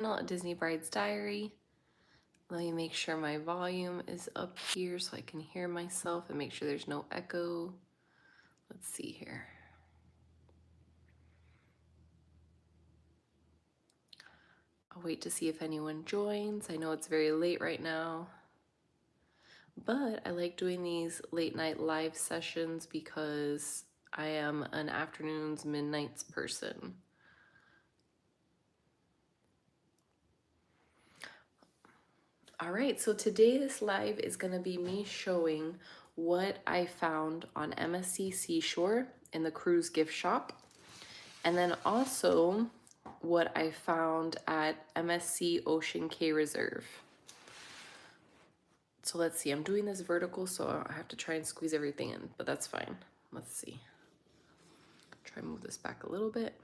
A Disney Bride's Diary. Let me make sure my volume is up here so I can hear myself and make sure there's no echo. Let's see here. I'll wait to see if anyone joins. I know it's very late right now, but I like doing these late night live sessions because I am an afternoons, midnights person. All right, so today this live is going to be me showing what I found on MSC Seashore in the cruise gift shop, and then also what I found at MSC Ocean Cay Reserve. So let's see, I'm doing this vertical, so I have to try and squeeze everything in, but that's fine. Let's see. Try and move this back a little bit.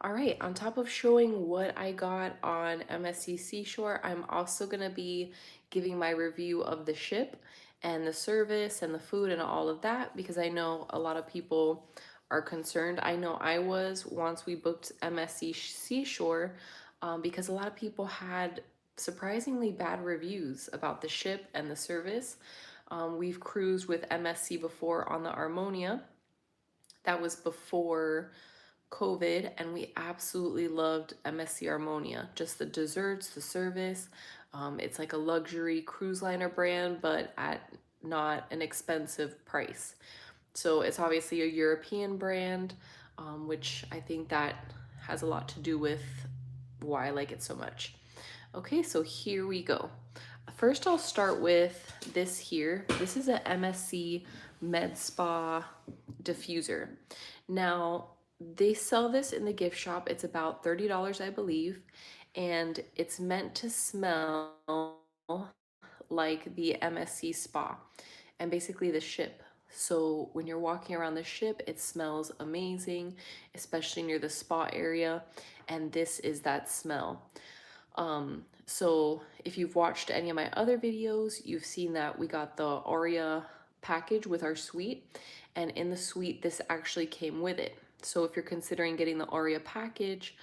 All right, on top of showing what I got on MSC Seashore, I'm also gonna be giving my review of the ship and the service and the food and all of that, because I know a lot of people are concerned. I know I was once we booked MSC Seashore, because a lot of people had surprisingly bad reviews about the ship and the service. We've cruised with MSC before on the Armonia. That was before COVID, and we absolutely loved MSC Harmonia. Just the desserts, the service. It's like a luxury cruise liner brand, but at not an expensive price. So it's obviously a European brand, which I think that has a lot to do with why I like it so much. Okay, so here we go. First, I'll start with this here. This is a MSC Med Spa diffuser. Now, they sell this in the gift shop. It's about $30, I believe, and it's meant to smell like the MSC spa and basically the ship. So when you're walking around the ship, it smells amazing, especially near the spa area, and this is that smell. So if you've watched any of my other videos, you've seen that we got the Aria package with our suite, and in the suite, this actually came with it. So if you're considering getting the Aria package,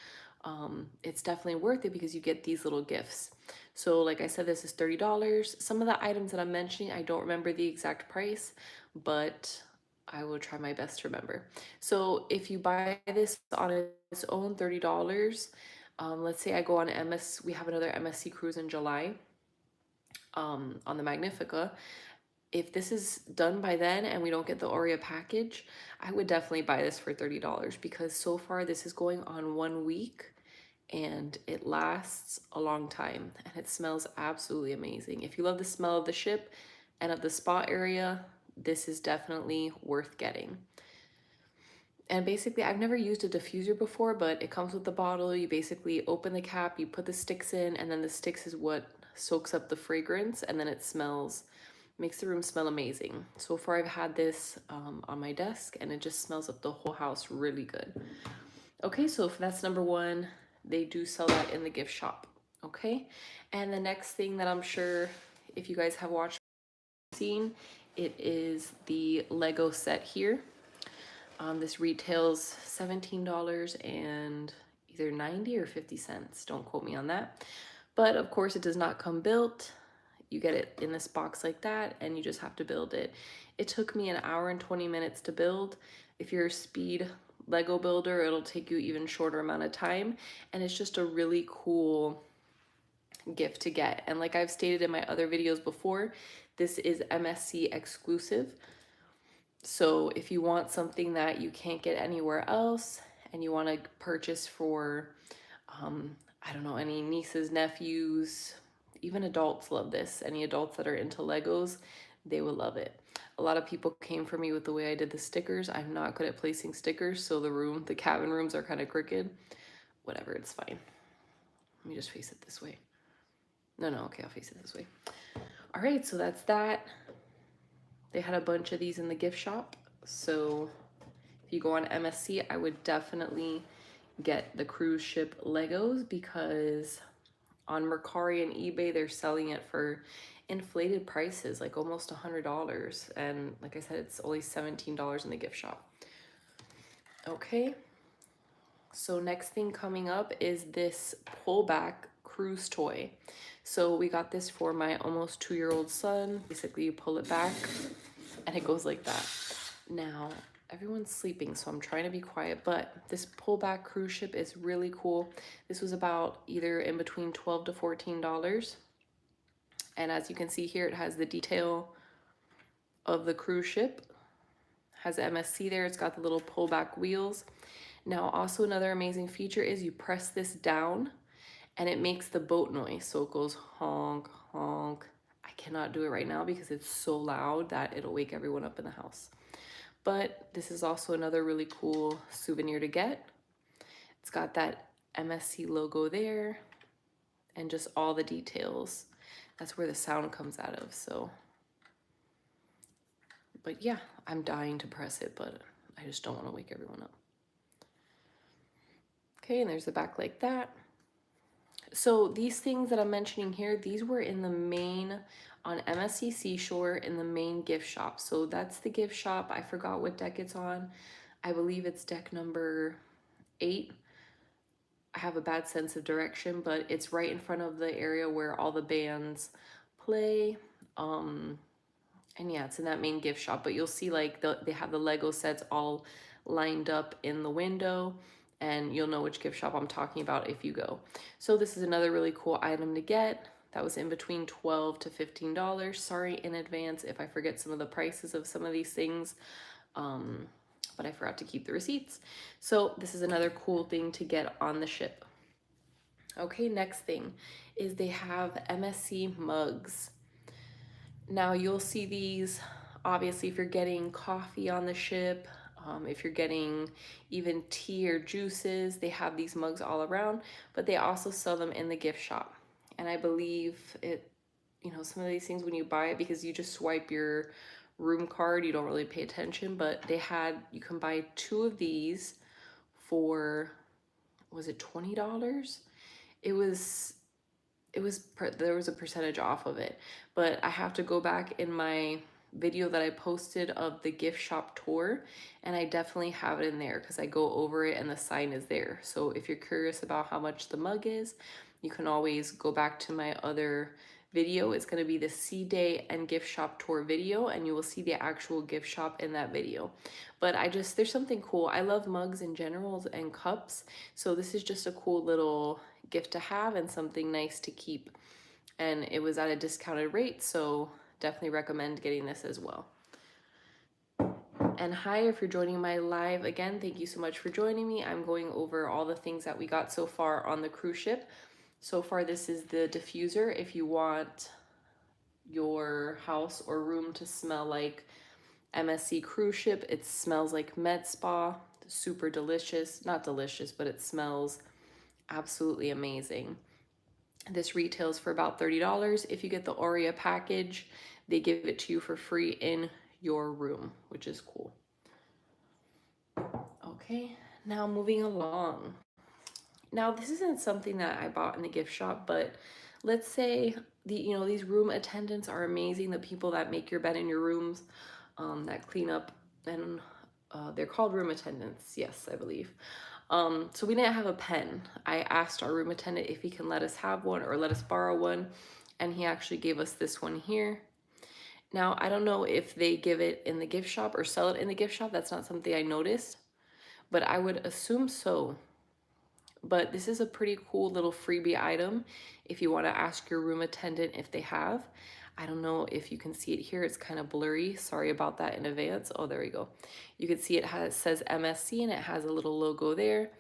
it's definitely worth it because you get these little gifts. So like I said, this is $30. Some of the items that I'm mentioning, I don't remember the exact price, but I will try my best to remember. So if you buy this on its own, $30, let's say I go on we have another MSC cruise in July, on the Magnifica. If this is done by then and we don't get the Oreo package, I would definitely buy this for $30 because so far this is going on 1 week and it lasts a long time and it smells absolutely amazing. If you love the smell of the ship and of the spa area, this is definitely worth getting. And basically, I've never used a diffuser before, but it comes with the bottle. You basically open the cap, you put the sticks in, and then the sticks is what soaks up the fragrance, and then it smells, makes the room smell amazing. So far, I've had this on my desk, and it just smells up the whole house really good. Okay, so if that's number one, they do sell that in the gift shop. Okay, and the next thing that I'm sure if you guys have watched, seen, it is the Lego set here. This retails $17 and either 90 or 50 cents. Don't quote me on that. But of course it does not come built. You get it in this box like that and you just have to build it. It took me 1 hour and 20 minutes to build. If you're a speed Lego builder, it'll take you even shorter amount of time. And it's just a really cool gift to get. And like I've stated in my other videos before, this is MSC exclusive. So if you want something that you can't get anywhere else and you want to purchase for, I don't know, any nieces, nephews, even adults love this. Any adults that are into Legos, they will love it. A lot of people came for me with the way I did the stickers. I'm not good at placing stickers, so the cabin rooms are kind of crooked. Whatever, it's fine. Let me just face it this way. No, okay, I'll face it this way. All right, so that's that. They had a bunch of these in the gift shop. So if you go on MSC, I would definitely get the cruise ship Legos because on Mercari and eBay, they're selling it for inflated prices, like almost $100. And like I said, it's only $17 in the gift shop. Okay, so next thing coming up is this pullback cruise toy. So we got this for my almost 2-year-old son. Basically, you pull it back and it goes like that. Now, everyone's sleeping, so I'm trying to be quiet, but this pullback cruise ship is really cool. This was about either in between $12 to $14. And as you can see here, it has the detail of the cruise ship, has MSC there. It's got the little pullback wheels. Now, also another amazing feature is you press this down and it makes the boat noise. So it goes honk, honk. I cannot do it right now because it's so loud that it'll wake everyone up in the house. But this is also another really cool souvenir to get. It's got that MSC logo there and just all the details. That's where the sound comes out of, so. But yeah, I'm dying to press it, but I just don't want to wake everyone up. Okay, and there's the back like that. So these things that I'm mentioning here, these were in the main, on MSC Seashore in the main gift shop. So that's the gift shop. I forgot what deck it's on. I believe it's deck number 8. I have a bad sense of direction, but it's right in front of the area where all the bands play. And yeah, it's in that main gift shop, but you'll see like they have the Lego sets all lined up in the window, and you'll know which gift shop I'm talking about if you go. So this is another really cool item to get. That was in between $12 to $15. Sorry in advance if I forget some of the prices of some of these things, but I forgot to keep the receipts. So this is another cool thing to get on the ship. Okay, next thing is they have MSC mugs. Now you'll see these, obviously, if you're getting coffee on the ship, if you're getting even tea or juices, they have these mugs all around, but they also sell them in the gift shop. And I believe it, you know, some of these things when you buy it, because you just swipe your room card, you don't really pay attention, but they had, you can buy 2 of these for, was it $20? It was there was a percentage off of it, but I have to go back in my video that I posted of the gift shop tour, and I definitely have it in there because I go over it and the sign is there. So if you're curious about how much the mug is, you can always go back to my other video. It's going to be the sea day and gift shop tour video, and you will see the actual gift shop in that video. But there's something cool. I love mugs in general and cups, so this is just a cool little gift to have and something nice to keep. And it was at a discounted rate, so definitely recommend getting this as well. And hi, if you're joining my live again, thank you so much for joining me. I'm going over all the things that we got so far on the cruise ship. So far, this is the diffuser. If you want your house or room to smell like MSC cruise ship, it smells like med spa, super delicious. Not delicious, but it smells absolutely amazing. This retails for about $30. If you get the Oreo package, they give it to you for free in your room, which is cool. Okay, now moving along. Now this isn't something that I bought in the gift shop, but let's say these room attendants are amazing. The people that make your bed in your rooms, that clean up, and they're called room attendants. Yes, I believe. So we didn't have a pen. I asked our room attendant if he can let us have one or let us borrow one, and he actually gave us this one here. Now, I don't know if they give it in the gift shop or sell it in the gift shop. That's not something I noticed, but I would assume so. But this is a pretty cool little freebie item if you want to ask your room attendant if they have. I don't know if you can see it here. It's kind of blurry. Sorry about that in advance. Oh, there we go. You can see it says MSC and it has a little logo there.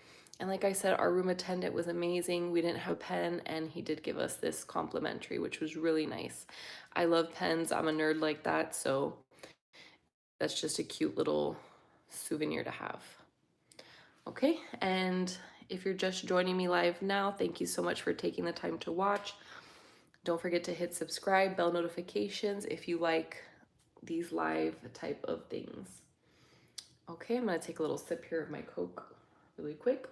And like I said, our room attendant was amazing. We didn't have a pen and he did give us this complimentary, which was really nice. I love pens. I'm a nerd like that. So that's just a cute little souvenir to have. Okay, and if you're just joining me live now, thank you so much for taking the time to watch. Don't forget to hit subscribe, bell notifications if you like these live type of things. Okay, I'm gonna take a little sip here of my Coke really quick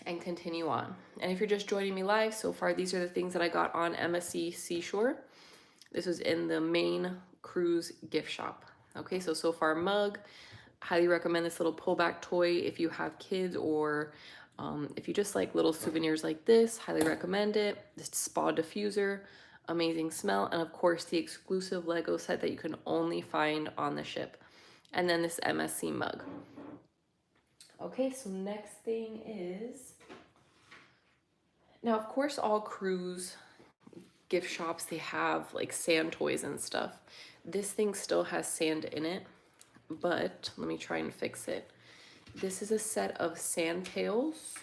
and continue on. And if you're just joining me live, so far these are the things that I got on MSC Seashore. This was in the main cruise gift shop. Okay, so far mug, Highly recommend this little pullback toy if you have kids, or if you just like little souvenirs like this. Highly recommend it. This spa diffuser, amazing smell, and of course the exclusive Lego set that you can only find on the ship. And then this MSC mug. Okay, so next thing is, now of course all cruise gift shops, they have like sand toys and stuff. This thing still has sand in it, but let me try and fix it. This is a set of sand pails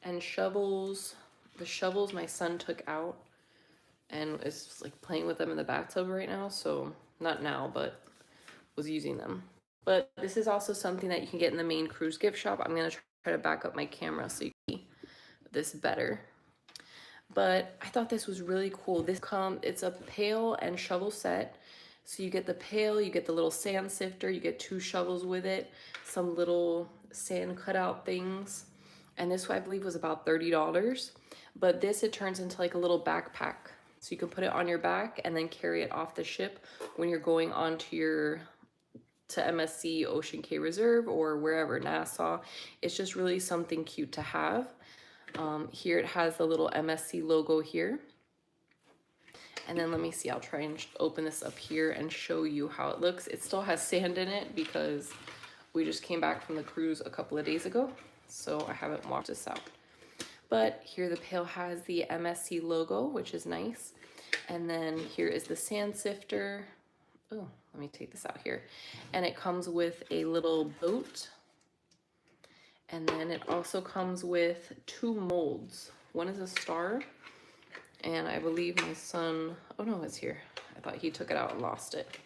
and shovels. The shovels my son took out and is like playing with them in the bathtub right now. So not now, but was using them. But this is also something that you can get in the main cruise gift shop. I'm gonna try to back up my camera so you can see this better. But I thought this was really cool. It's a pail and shovel set. So you get the pail, you get the little sand sifter, you get 2 shovels with it, some little sand cutout things. And this, I believe, was about $30. But this, it turns into like a little backpack. So you can put it on your back and then carry it off the ship when you're going on to MSC Ocean Cay Reserve or wherever, Nassau. It's just really something cute to have. Here it has the little MSC logo here. And then let me see, I'll try and open this up here and show you how it looks. It still has sand in it because we just came back from the cruise a couple of days ago, so I haven't washed this out. But here the pail has the MSC logo, which is nice. And then here is the sand sifter. Oh, let me take this out here. And it comes with a little boat. And then it also comes with 2 molds. One is a star, and I believe my son, oh no, it's here. I thought he took it out and lost it.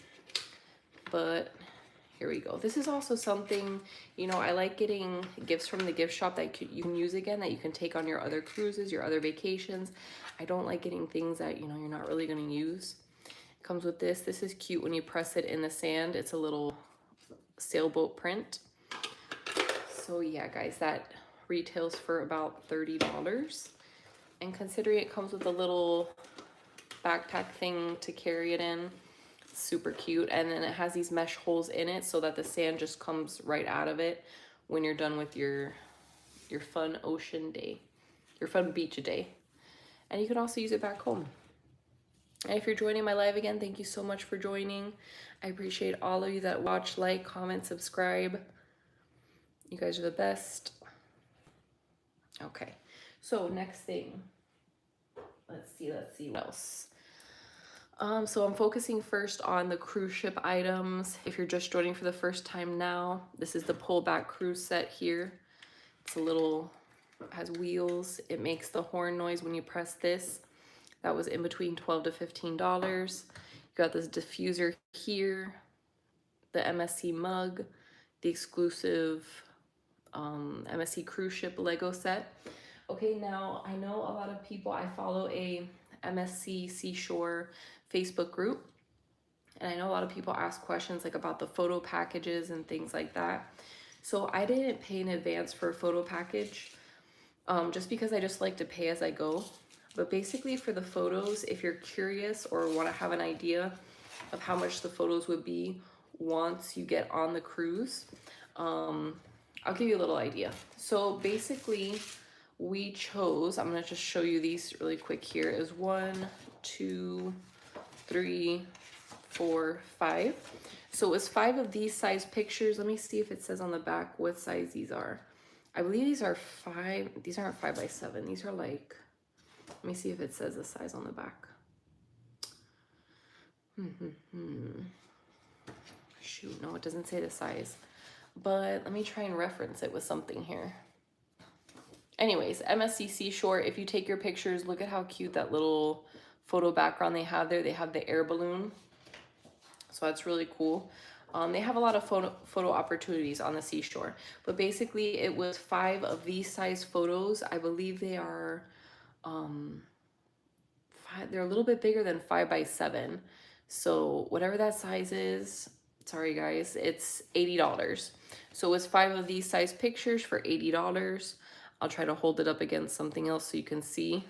But here we go. This is also something, you know, I like getting gifts from the gift shop that you can use again, that you can take on your other cruises, your other vacations. I don't like getting things that, you know, you're not really gonna use. It comes with this. This is cute when you press it in the sand. It's a little sailboat print. So yeah, guys, that retails for about $30. And considering it comes with a little backpack thing to carry it in, super cute. And then it has these mesh holes in it so that the sand just comes right out of it when you're done with your fun ocean day, your fun beach day. And you can also use it back home. And if you're joining my live again, thank you so much for joining. I appreciate all of you that watch, like, comment, subscribe. You guys are the best. Okay, so next thing. Let's see what else. So I'm focusing first on the cruise ship items. If you're just joining for the first time now, this is the pullback cruise set here. It's a little, has wheels. It makes the horn noise when you press this. That was in between $12 to $15. You got this diffuser here, the MSC mug, the exclusive MSC cruise ship Lego set. Okay, now I know a lot of people, I follow a MSC Seashore Facebook group, and I know a lot of people ask questions like about the photo packages and things like that. So I didn't pay in advance for a photo package, just because I just like to pay as I go. But basically for the photos, if you're curious or want to have an idea of how much the photos would be once you get on the cruise, I'll give you a little idea. So basically we chose, I'm gonna just show you these really quick here, is 1, 2, 3, 4, 5. So it was 5 of these size pictures. Let me see if it says on the back what size these are. I believe these are 5, these aren't 5 by 7. These are like, let me see if it says the size on the back. Shoot, no, it doesn't say the size. But let me try and reference it with something here. Anyways, MSC Seashore, if you take your pictures, look at how cute that little photo background they have there. They have the air balloon. So that's really cool. They have a lot of photo opportunities on the seashore. But basically, it was 5 of these size photos. I believe they are, they're a little bit bigger than 5 by 7. So whatever that size is, sorry guys, it's $80. So it was 5 of these size pictures for $80. I'll try to hold it up against something else so you can see.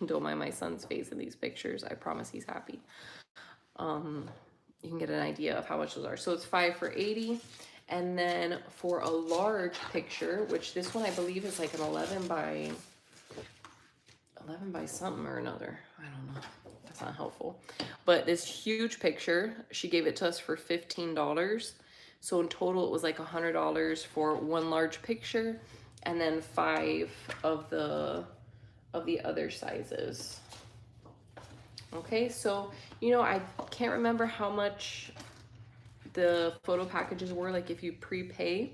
Don't mind my son's face in these pictures. I promise he's happy. You can get an idea of how much those are. So it's 5 for $80. And then for a large picture, which this one I believe is like an 11 by something or another. I don't know. That's not helpful. But this huge picture, she gave it to us for $15. So in total, it was like $100 for one large picture, and then 5 of the other sizes. Okay, so I can't remember how much the photo packages were, like if you prepay,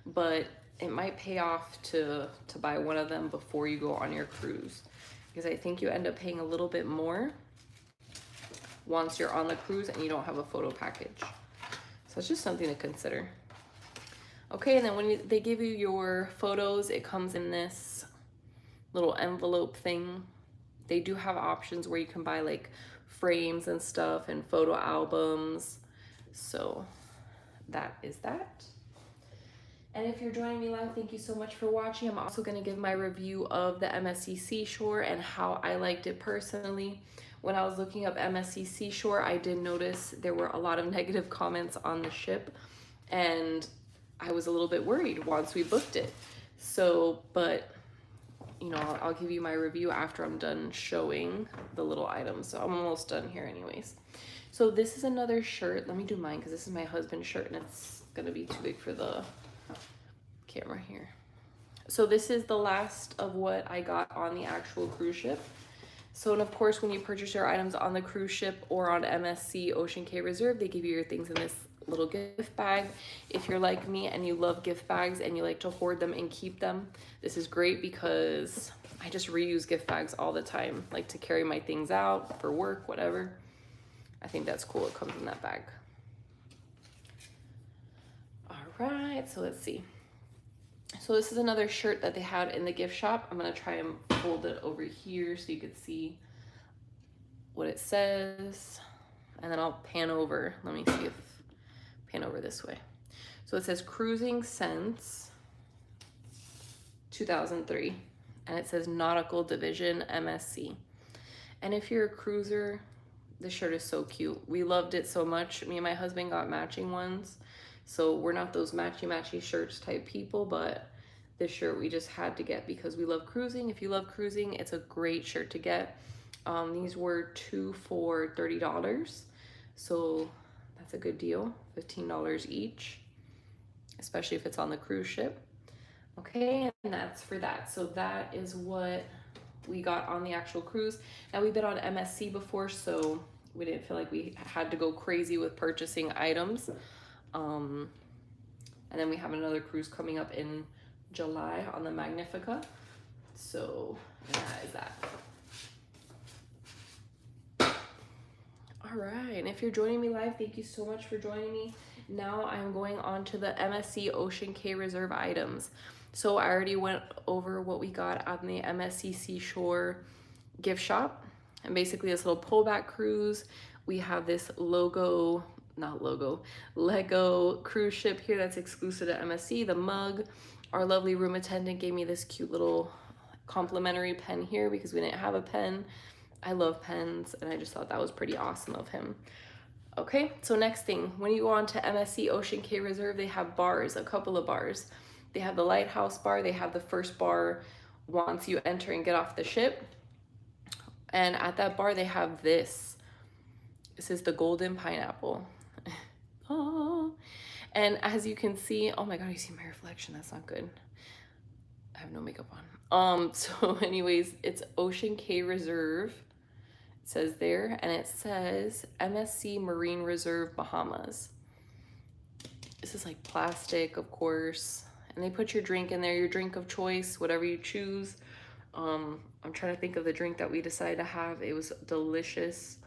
but it might pay off to buy one of them before you go on your cruise, because I think you end up paying a little bit more once you're on the cruise and you don't have a photo package. So it's just something to consider. Okay, and then when they give you your photos, it comes in this little envelope thing. They do have options where you can buy like frames and stuff and photo albums. So that is that. And if you're joining me live, thank you so much for watching. I'm also going to give my review of the MSC Seashore and how I liked it personally. When I was looking up MSC Seashore, I did notice there were a lot of negative comments on the ship, and I was a little bit worried once we booked it. So, but I'll give you my review after I'm done showing the little items. So I'm almost done here anyways. So this is another shirt. Let me do mine because this is my husband's shirt and it's gonna be too big for the camera here. So this is the last of what I got on the actual cruise ship. So, and of course, when you purchase your items on the cruise ship or on MSC Ocean Cay Reserve, they give you your things in this little gift bag. If you're like me and you love gift bags and you like to hoard them and keep them, this is great because I just reuse gift bags all the time, like to carry my things out for work, whatever. I think that's cool. It comes in that bag. All right, so let's see. So this is another shirt that they had in the gift shop. I'm gonna try and fold it over here so you could see what it says. And then I'll pan over. Let me see if pan over this way. So it says Cruising Since 2003. And it says Nautical Division MSC. And if you're a cruiser, this shirt is so cute. We loved it so much. Me and my husband got matching ones. So we're not those matchy shirts type people, but this shirt we just had to get because we love cruising. If you love cruising, it's a great shirt to get. These were 2 for $30. So that's a good deal, $15 each, especially if it's on the cruise ship. Okay, and that's for that. So that is what we got on the actual cruise. Now we've been on MSC before, so we didn't feel like we had to go crazy with purchasing items. And then we have another cruise coming up in July on the Magnifica. So that is that. All right, and if you're joining me live, thank you so much for joining me. Now I'm going on to the MSC Ocean Cay Reserve items. So I already went over what we got on the MSC Seashore gift shop. And basically this little pullback cruise, we have this Lego cruise ship here that's exclusive to MSC, the mug. Our lovely room attendant gave me this cute little complimentary pen here because we didn't have a pen. I love pens and I just thought that was pretty awesome of him. Okay, so next thing, when you go on to MSC Ocean Cay Reserve, they have bars, a couple of bars. They have the Lighthouse bar, they have the first bar once you enter and get off the ship. And at that bar, they have this. This is the golden pineapple. Oh, and as you can see, oh my God, you see my reflection. That's not good. I have no makeup on. So anyways, it's Ocean Cay Reserve. It says there, and it says MSC Marine Reserve Bahamas. This is like plastic, of course. And they put your drink in there, your drink of choice, whatever you choose. I'm trying to think of the drink that we decided to have. It was delicious.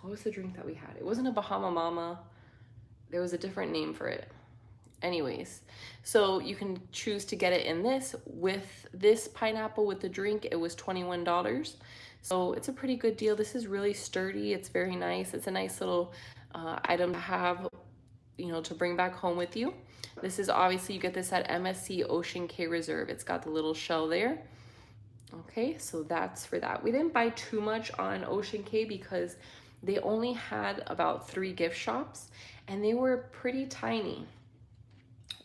What was the drink that we had? It wasn't a Bahama Mama. There was a different name for it. Anyways, so you can choose to get it in this. With this pineapple with the drink, it was $21. So it's a pretty good deal. This is really sturdy. It's very nice. It's a nice little item to have, to bring back home with you. This is obviously, you get this at MSC Ocean Cay Reserve. It's got the little shell there. Okay, so that's for that. We didn't buy too much on Ocean Cay because they only had about 3 gift shops, and they were pretty tiny.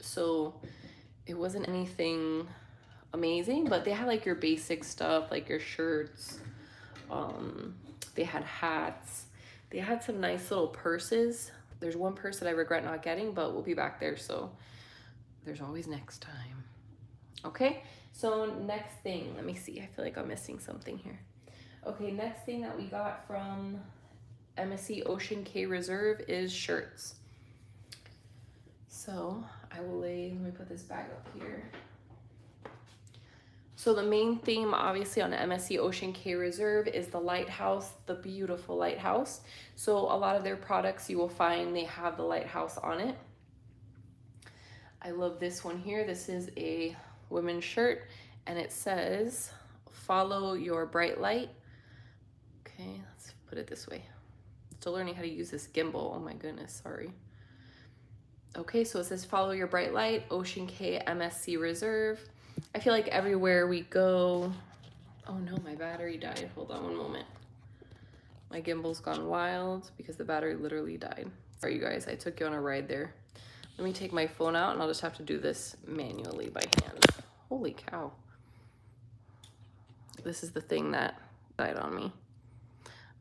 So it wasn't anything amazing, but they had like your basic stuff, like your shirts. They had hats. They had some nice little purses. There's one purse that I regret not getting, but we'll be back there, so there's always next time. Okay, so next thing, let me see. I feel like I'm missing something here. Okay, next thing that we got from MSC Ocean Cay Reserve is shirts. So I will let me put this bag up here. So the main theme, obviously, on MSC Ocean Cay Reserve is the lighthouse, the beautiful lighthouse. So a lot of their products you will find they have the lighthouse on it. I love this one here. This is a women's shirt, and it says, "Follow your bright light." Okay, let's put it this way. Still learning how to use this gimbal. Oh my goodness, sorry. Okay, so it says, "Follow your bright light, Ocean Cay MSC Reserve." I feel like everywhere we go, oh no, my battery died. Hold on one moment. My gimbal's gone wild because the battery literally died. Sorry, you guys, I took you on a ride there. Let me take my phone out and I'll just have to do this manually by hand. Holy cow. This is the thing that died on me.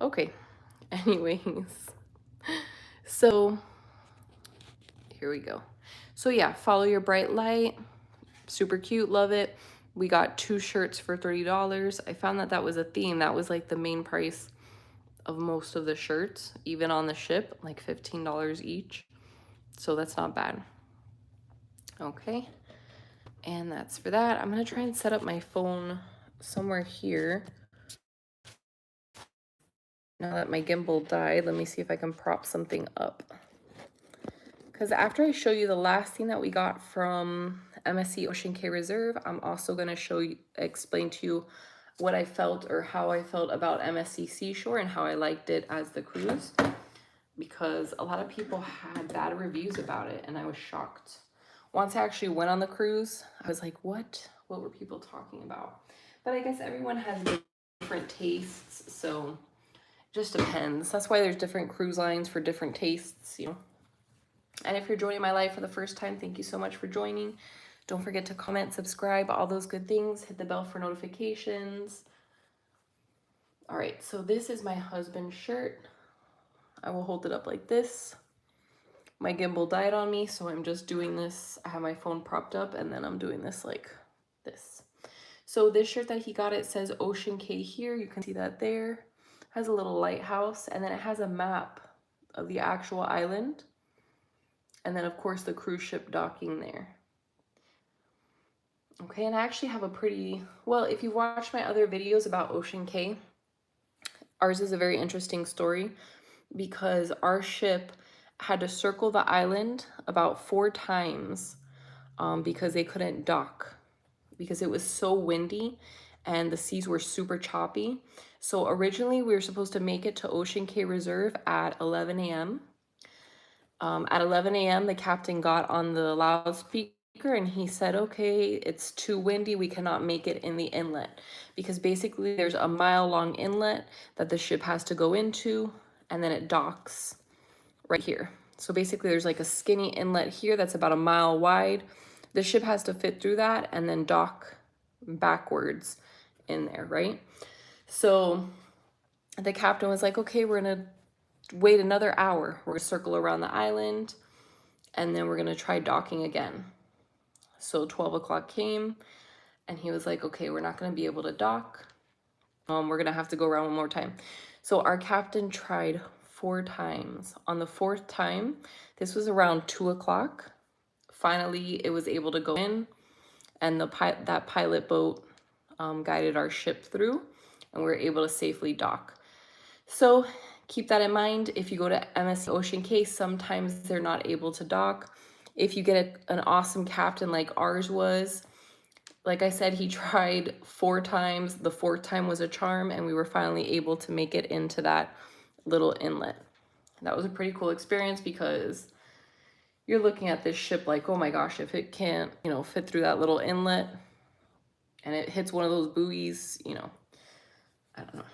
Okay, anyways. So here we go. So yeah, follow your bright light. Super cute, love it. We got 2 shirts for $30. I found that that was a theme. That was like the main price of most of the shirts, even on the ship, like $15 each. So that's not bad. Okay, and that's for that. I'm gonna try and set up my phone somewhere here. Now that my gimbal died, let me see if I can prop something up. Because after I show you the last thing that we got from MSC Ocean Cay Reserve, I'm also going to explain to you what I felt or how I felt about MSC Seashore and how I liked it as the cruise. Because a lot of people had bad reviews about it, and I was shocked. Once I actually went on the cruise, I was like, what? What were people talking about? But I guess everyone has different tastes, so it just depends. That's why there's different cruise lines for different tastes, you know. And if you're joining my live for the first time, thank you so much for joining. Don't forget to comment, subscribe, all those good things. Hit the bell for notifications. All right, so this is my husband's shirt. I will hold it up like this. My gimbal died on me, so I'm just doing this. I have my phone propped up, and then I'm doing this like this. So this shirt that he got, it says Ocean Cay here. You can see that there. It has a little lighthouse, and then it has a map of the actual island. And then, of course, the cruise ship docking there. Okay, and I actually have a pretty, well, if you've watched my other videos about Ocean Cay, ours is a very interesting story because our ship had to circle the island about 4 times because they couldn't dock because it was so windy and the seas were super choppy. So originally we were supposed to make it to Ocean Cay Reserve at 11 a.m. At 11 a.m., the captain got on the loudspeaker and he said, okay, it's too windy. We cannot make it in the inlet because basically there's a mile-long inlet that the ship has to go into, and then it docks right here. So basically there's like a skinny inlet here that's about a mile wide. The ship has to fit through that and then dock backwards in there, right? So the captain was like, okay, we're gonna wait another hour. We're gonna circle around the island and then we're gonna try docking again. So 12 o'clock came and he was like, okay, we're not gonna be able to dock. We're gonna have to go around one more time. So our captain tried 4 times. On the 4th time, this was around 2 o'clock. Finally, it was able to go in, and that pilot boat guided our ship through, and we were able to safely dock. So keep that in mind. If you go to MSC Ocean Cay, sometimes they're not able to dock. If you get an awesome captain like ours was, like I said, he tried 4 times. The 4th time was a charm, and we were finally able to make it into that little inlet. That was a pretty cool experience because you're looking at this ship like, oh my gosh, if it can't, you know, fit through that little inlet and it hits one of those buoys, you know, I don't know.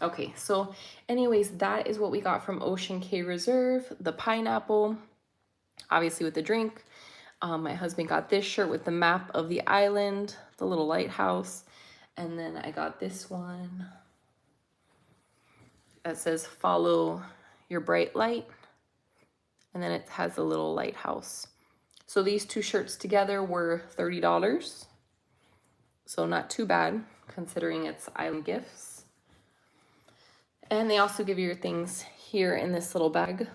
Okay, so anyways, that is what we got from Ocean Cay Reserve. The pineapple, obviously with the drink. My husband got this shirt with the map of the island, the little lighthouse. And then I got this one that says follow your bright light. And then it has a little lighthouse. So these two shirts together were $30. So not too bad considering it's island gifts. And they also give you your things here in this little bag,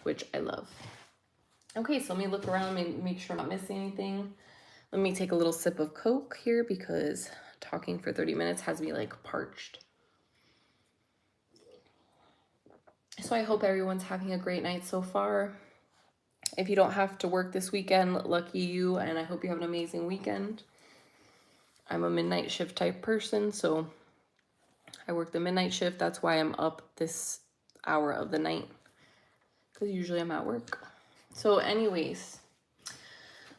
which I love. Okay, so let me look around, make sure I'm not missing anything. Let me take a little sip of Coke here because talking for 30 minutes has me like parched. So I hope everyone's having a great night so far. If you don't have to work this weekend, lucky you, and I hope you have an amazing weekend. I'm a midnight shift type person, so I work the midnight shift. That's why I'm up this hour of the night, because usually I'm at work. So anyways,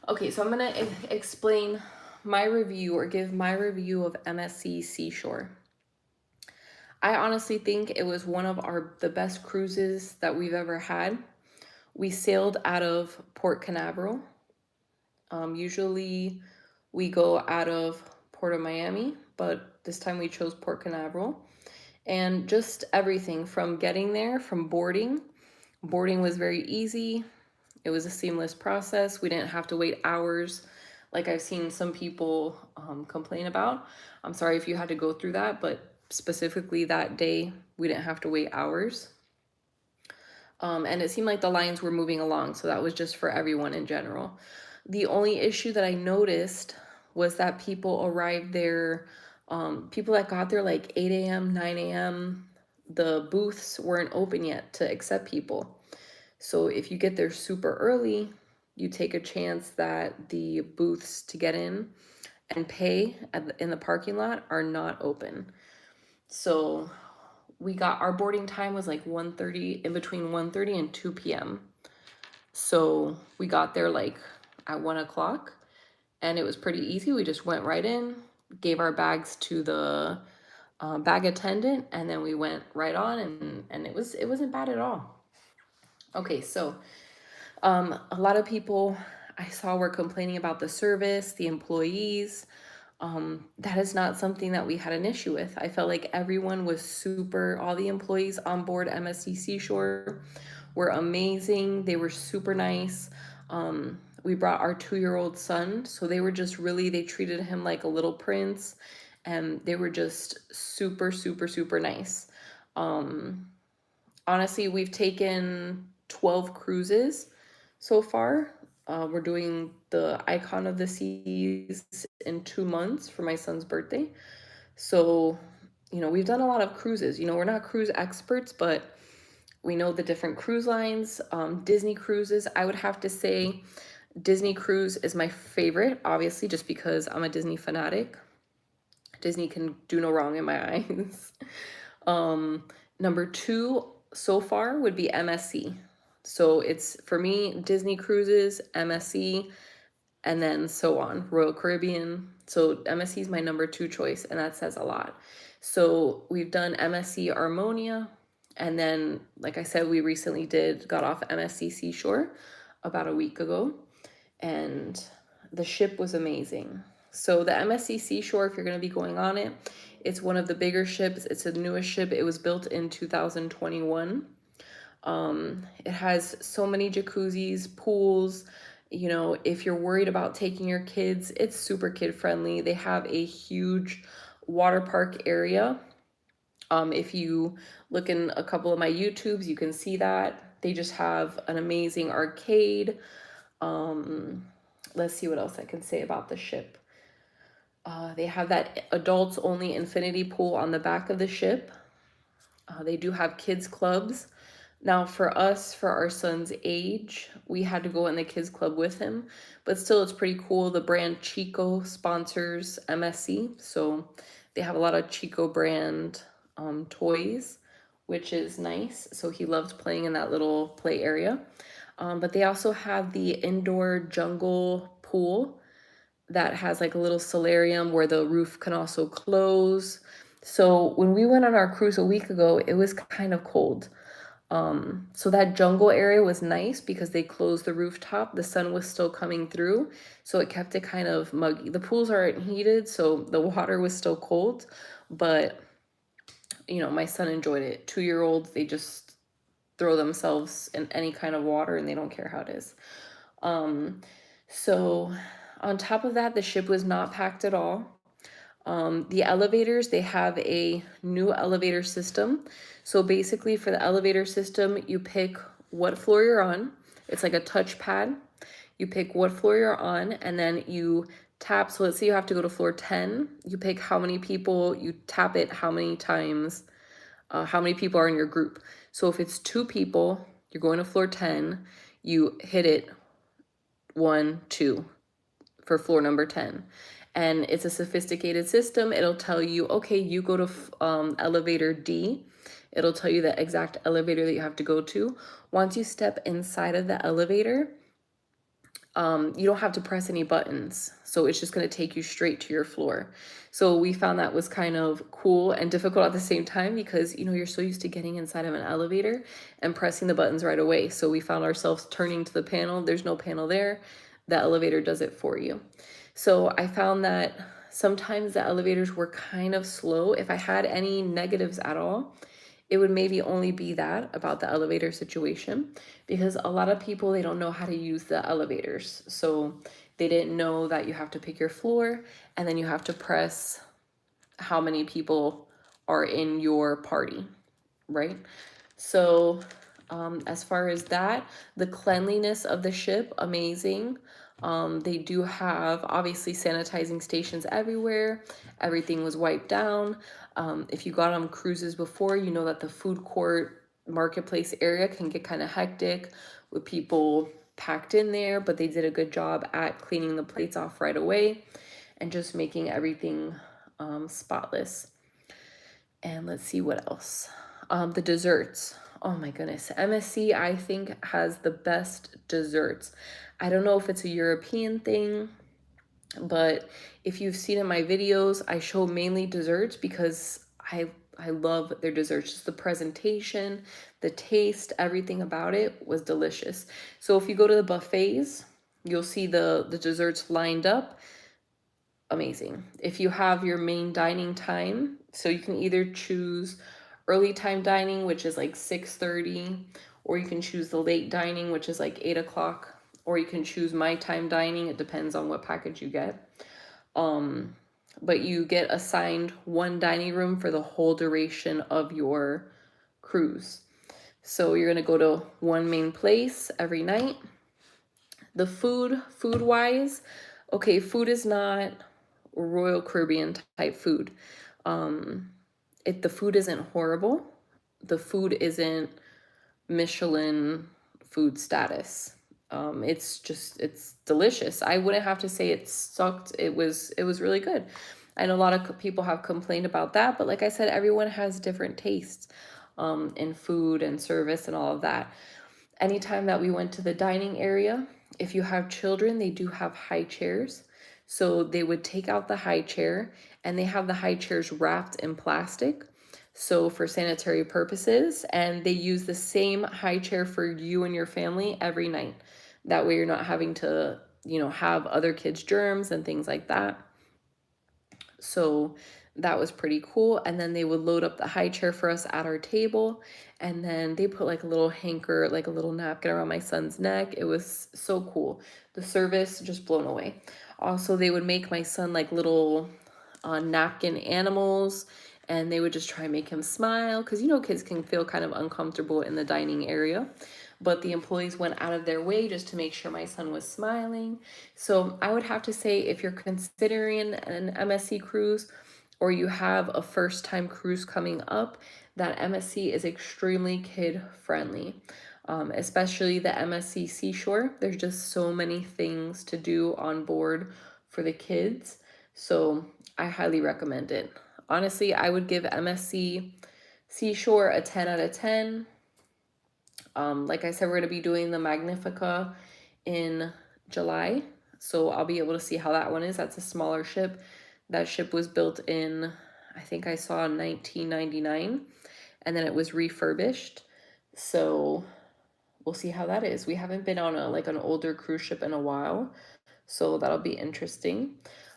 okay, so I'm gonna explain my review or give my review of MSC Seashore. I honestly think it was one of the best cruises that we've ever had. We sailed out of Port Canaveral. Usually we go out of Port of Miami, but this time we chose Port Canaveral. And just everything from getting there, from boarding. Boarding was very easy. It was a seamless process. We didn't have to wait hours like I've seen some people complain about. I'm sorry if you had to go through that, but specifically that day, we didn't have to wait hours. And it seemed like the lines were moving along, so that was just for everyone in general. The only issue that I noticed was that people arrived there, people that got there like 8 a.m., 9 a.m., the booths weren't open yet to accept people. So if you get there super early, you take a chance that the booths to get in and pay in the parking lot are not open. So we got, our boarding time was like 1:30, in between 1:30 and 2 p.m. So we got there like at 1 o'clock and it was pretty easy. We just went right in, gave our bags to the bag attendant, and then we went right on, and it wasn't bad at all. Okay, so a lot of people I saw were complaining about the service, the employees. That is not something that we had an issue with. I felt like everyone was super, all the employees on board MSC Seashore were amazing. They were super nice. We brought our 2-year-old son, so they were just really, they treated him like a little prince, and they were just super, super, super nice. Honestly, we've taken 12 cruises so far. We're doing the Icon of the Seas in 2 months for my son's birthday. So, we've done a lot of cruises. We're not cruise experts, but we know the different cruise lines. Disney cruises, I would have to say Disney cruise is my favorite, obviously, just because I'm a Disney fanatic. Disney can do no wrong in my eyes. Number 2 so far would be MSC. So it's, for me, Disney Cruises, MSC, and then so on, Royal Caribbean. So MSC is my number 2 choice, and that says a lot. So we've done MSC Harmonia, and then, like I said, we recently got off MSC Seashore about a week ago, and the ship was amazing. So the MSC Seashore, if you're going to be going on it, it's one of the bigger ships. It's the newest ship. It was built in 2021. It has so many jacuzzis, pools. If you're worried about taking your kids, it's super kid friendly. They have a huge water park area. If you look in a couple of my YouTubes, you can see that. They just have an amazing arcade. Let's see what else I can say about the ship. They have that adults only infinity pool on the back of the ship. They do have kids clubs. Now for us, for our son's age, we had to go in the kids club with him, but still it's pretty cool. The brand Chico sponsors MSC, so they have a lot of Chico brand toys, which is nice. So he loves playing in that little play area. But they also have the indoor jungle pool that has like a little solarium where the roof can also close. So when we went on our cruise a week ago, it was kind of cold. So that jungle area was nice because they closed the rooftop. The sun was still coming through, so it kept it kind of muggy. The pools aren't heated, so the water was still cold, but my son enjoyed it. 2-year-olds, they just throw themselves in any kind of water and they don't care how it is. Um, so on top of that, the ship was not packed at all. The elevators, they have a new elevator system. So basically for the elevator system, you pick what floor you're on. It's like a touchpad. You pick what floor you're on and then you tap. So let's say you have to go to floor 10. You pick how many people, you tap it how many times, how many people are in your group. So if it's 2 people, you're going to floor 10, you hit it 1, 2 for floor number 10. And it's a sophisticated system. It'll tell you, okay, you go to elevator D. It'll tell you the exact elevator that you have to go to. Once you step inside of the elevator, you don't have to press any buttons. So it's just going to take you straight to your floor. So we found that was kind of cool and difficult at the same time because, you're so used to getting inside of an elevator and pressing the buttons right away. So we found ourselves turning to the panel. There's no panel there. The elevator does it for you. So I found that sometimes the elevators were kind of slow. If I had any negatives at all, it would maybe only be that about the elevator situation because a lot of people, they don't know how to use the elevators. So they didn't know that you have to pick your floor and then you have to press how many people are in your party, right? So as far as that, the cleanliness of the ship, amazing. They do have obviously sanitizing stations everywhere. Everything was wiped down. If you got on cruises before, you know that the food court marketplace area can get kind of hectic with people packed in there, but they did a good job at cleaning the plates off right away and just making everything spotless. And let's see what else. The desserts. Oh my goodness. MSC, I think, has the best desserts. I don't know if it's a European thing, but if you've seen in my videos, I show mainly desserts because I love their desserts. Just the presentation, the taste, everything about it was delicious. So if you go to the buffets, you'll see the desserts lined up. Amazing. If you have your main dining time, so you can either choose early time dining, which is like 6:30, or you can choose the late dining, which is like 8 o'clock, or you can choose my time dining. It depends on what package you get. But you get assigned one dining room for the whole duration of your cruise. So you're gonna go to one main place every night. The food wise, okay, food is not Royal Caribbean type food. The food isn't horrible. The food isn't Michelin food status. It's delicious. I wouldn't have to say it sucked. It was really good. I know a lot of people have complained about that, but like I said, everyone has different tastes in food and service and all of that. Anytime that we went to the dining area, if you have children, they do have high chairs. So they would take out the high chair and they have the high chairs wrapped in plastic. So for sanitary purposes, and they use the same high chair for you and your family every night. That way you're not having to, have other kids' germs and things like that. So that was pretty cool. And then they would load up the high chair for us at our table. And then they put like a little hanker, like a little napkin around my son's neck. It was so cool. The service, just blown away. Also, they would make my son like little napkin animals. And they would just try and make him smile. Because, kids can feel kind of uncomfortable in the dining area. But the employees went out of their way just to make sure my son was smiling. So I would have to say, if you're considering an MSC cruise or you have a first time cruise coming up, that MSC is extremely kid friendly. Especially the MSC Seashore. There's just so many things to do on board for the kids. So I highly recommend it. Honestly, I would give MSC Seashore a 10 out of 10. Like I said, we're going to be doing the Magnifica in July. So I'll be able to see how that one is. That's a smaller ship. That ship was built in, I think I saw 1999, and then it was refurbished. So we'll see how that is. We haven't been on an older cruise ship in a while, so that'll be interesting.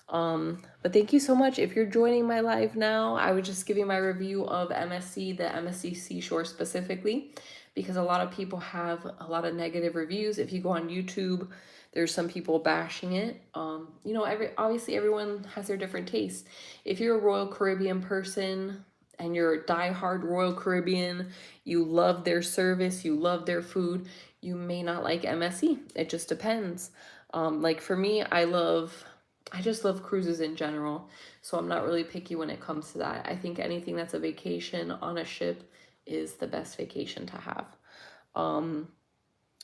But thank you so much. If you're joining my live now, I was just giving my review of MSC, the MSC Seashore specifically, because a lot of people have a lot of negative reviews. If you go on YouTube, there's some people bashing it. Obviously everyone has their different tastes. If you're a Royal Caribbean person and you're a diehard Royal Caribbean, you love their service, you love their food, you may not like MSC. It just depends. Like for me, I just love cruises in general, so I'm not really picky when it comes to that. I think anything that's a vacation on a ship is the best vacation to have.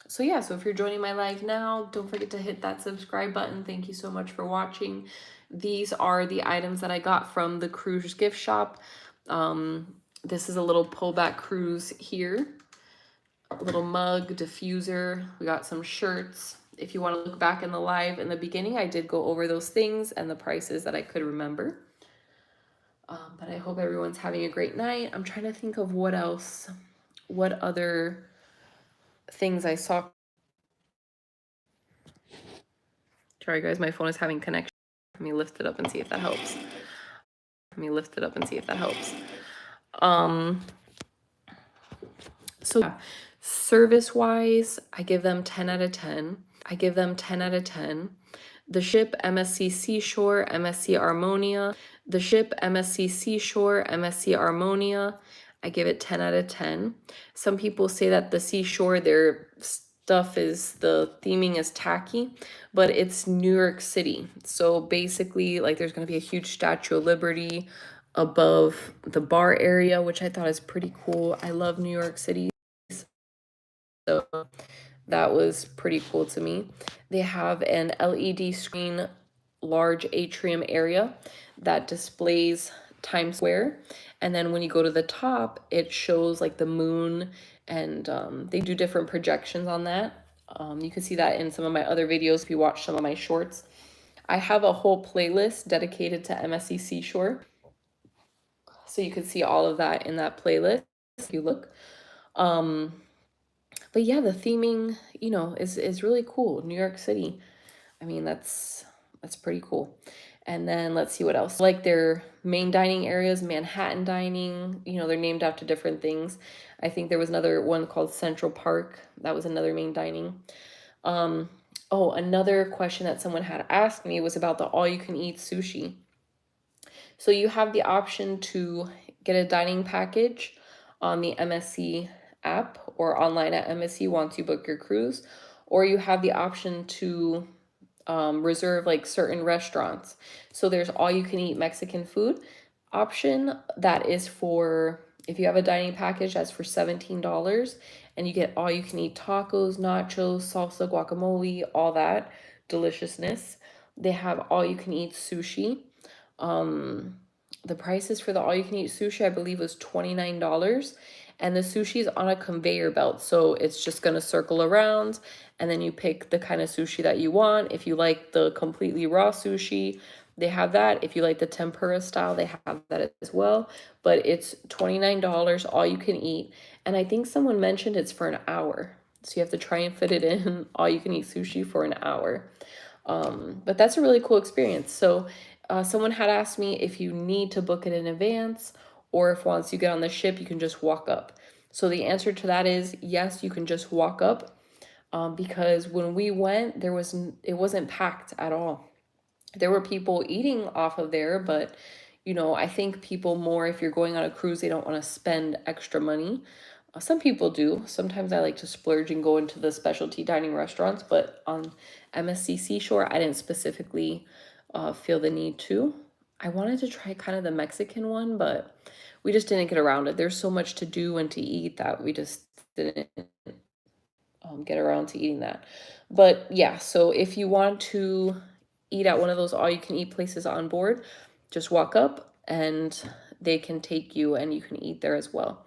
So yeah, so if you're joining my live now, don't forget to hit that subscribe button. Thank you so much for watching. These are the items that I got from the cruise gift shop. This is a little pullback cruise here. A little mug, diffuser. We got some shirts. If you want to look back in the live in the beginning, I did go over those things and the prices that I could remember. But I hope everyone's having a great night. I'm trying to think of what other things I saw. Sorry guys, my phone is having connection. Let me lift it up and see if that helps. So yeah, service wise, I give them 10 out of 10. The ship MSC Seashore, MSC Harmonia. The ship MSC Seashore, MSC Harmonia. I give it 10 out of 10. Some people say that the Seashore, their stuff is, the theming is tacky, but it's New York City. So basically, like, there's going to be a huge Statue of Liberty above the bar area, which I thought is pretty cool. I love New York City, so that was pretty cool to me. They have an LED screen, large atrium area that displays Times Square. And then when you go to the top, it shows like the moon, and they do different projections on that. You can see that in some of my other videos if you watch some of my shorts. I have a whole playlist dedicated to MSC Seashore, so you can see all of that in that playlist if you look. But yeah, the theming, is really cool. New York City. I mean, that's pretty cool. And then let's see what else. Like their main dining areas, Manhattan dining, they're named after different things. I think there was another one called Central Park. That was another main dining. Another question that someone had asked me was about the all-you-can-eat sushi. So you have the option to get a dining package on the MSC app or online at MSC once you book your cruise, or you have the option to reserve like certain restaurants. So there's all you can eat Mexican food option that is for, if you have a dining package, that's for $17, and you get all you can eat tacos, nachos, salsa, guacamole, all that deliciousness. They have all you can eat sushi. The prices for the all you can eat sushi, I believe, was $29, and the sushi is on a conveyor belt, so it's just going to circle around, and then you pick the kind of sushi that you want. If you like the completely raw sushi, they have that. If you like the tempura style, they have that as well. But it's $29 all you can eat, and I think someone mentioned it's for an hour, so you have to try and fit it in all you can eat sushi for an hour. But that's a really cool experience. So someone had asked me if you need to book it in advance, or if once you get on the ship, you can just walk up. So the answer to that is yes, you can just walk up, because when we went, it wasn't packed at all. There were people eating off of there, but I think people more, if you're going on a cruise, they don't want to spend extra money. Some people do. Sometimes I like to splurge and go into the specialty dining restaurants, but on MSC Seashore, I didn't specifically feel the need to. I wanted to try kind of the Mexican one, but we just didn't get around it. There's so much to do and to eat that we just didn't get around to eating that. But yeah, so if you want to eat at one of those all-you-can-eat places on board, just walk up and they can take you and you can eat there as well.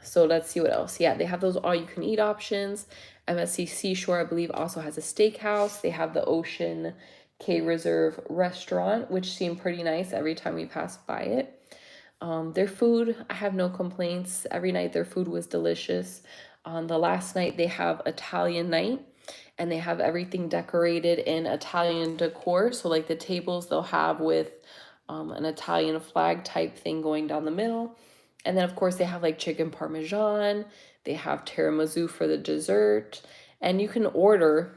So let's see what else. Yeah, they have those all-you-can-eat options. MSC Seashore, I believe, also has a steakhouse. They have the Ocean Cay Reserve restaurant, which seemed pretty nice every time we passed by it. Their food, I have no complaints. Every night their food was delicious. On the last night, they have Italian night, and they have everything decorated in Italian decor. So, like the tables they'll have with an Italian flag type thing going down the middle. And then, of course, they have like chicken parmesan, they have tiramisu for the dessert, and you can order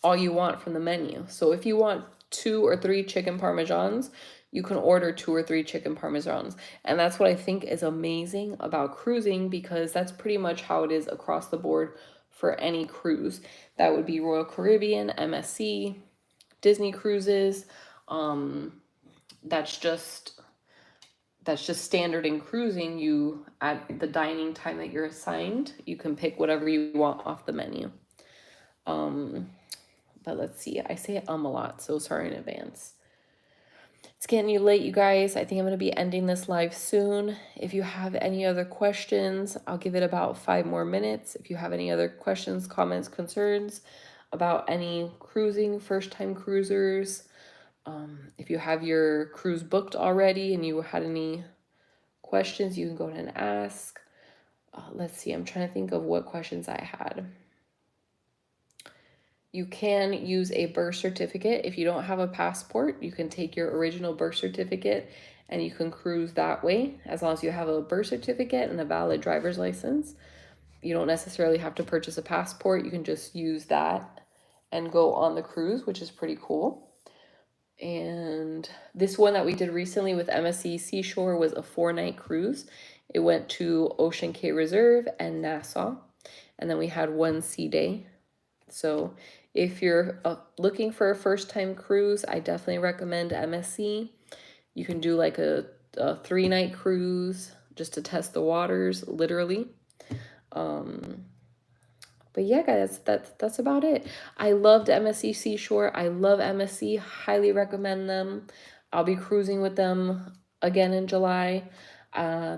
all you want from the menu. So, if you want 2 or 3 chicken parmesans, you can order 2 or 3 chicken parmesans. And that's what I think is amazing about cruising, because that's pretty much how it is across the board for any cruise. That would be Royal Caribbean, MSC, Disney cruises. That's just standard in cruising. You, at the dining time that you're assigned, you can pick whatever you want off the menu. But let's see, I say a lot, so sorry in advance. It's getting late, you guys. I think I'm going to be ending this live soon. If you have any other questions, I'll give it about 5 more minutes. If you have any other questions, comments, concerns about any cruising, first-time cruisers, if you have your cruise booked already and you had any questions, you can go ahead and ask. Let's see, I'm trying to think of what questions I had. You can use a birth certificate. If you don't have a passport, you can take your original birth certificate and you can cruise that way, as long as you have a birth certificate and a valid driver's license. You don't necessarily have to purchase a passport. You can just use that and go on the cruise, which is pretty cool. And this one that we did recently with MSC Seashore was a 4-night cruise. It went to Ocean Cay Reserve and Nassau, and then we had 1 sea day. So if you're looking for a first-time cruise, I definitely recommend MSC. You can do like a 3-night cruise just to test the waters, literally. But yeah, guys, that's about it. I loved MSC Seashore. I love MSC. Highly recommend them. I'll be cruising with them again in July.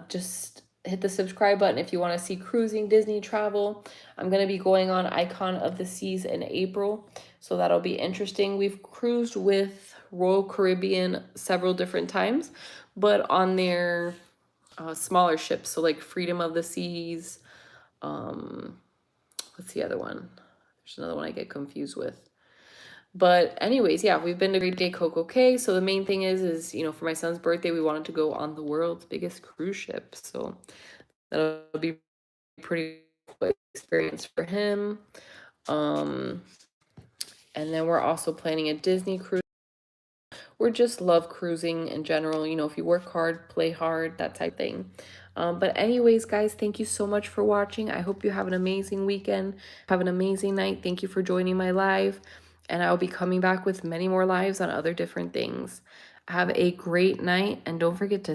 Just hit the subscribe button if you want to see cruising Disney travel. I'm going to be going on Icon of the Seas in April, so that'll be interesting. We've cruised with Royal Caribbean several different times, but on their smaller ships, so like Freedom of the Seas. What's the other one? There's another one I get confused with. But anyways, yeah, we've been to Great Day Coco Cay. So the main thing is, for my son's birthday, we wanted to go on the world's biggest cruise ship. So that'll be pretty cool experience for him. And then we're also planning a Disney cruise. We just love cruising in general. If you work hard, play hard, that type thing. But anyways, guys, thank you so much for watching. I hope you have an amazing weekend. Have an amazing night. Thank you for joining my live. And I'll be coming back with many more lives on other different things. Have a great night. And don't forget to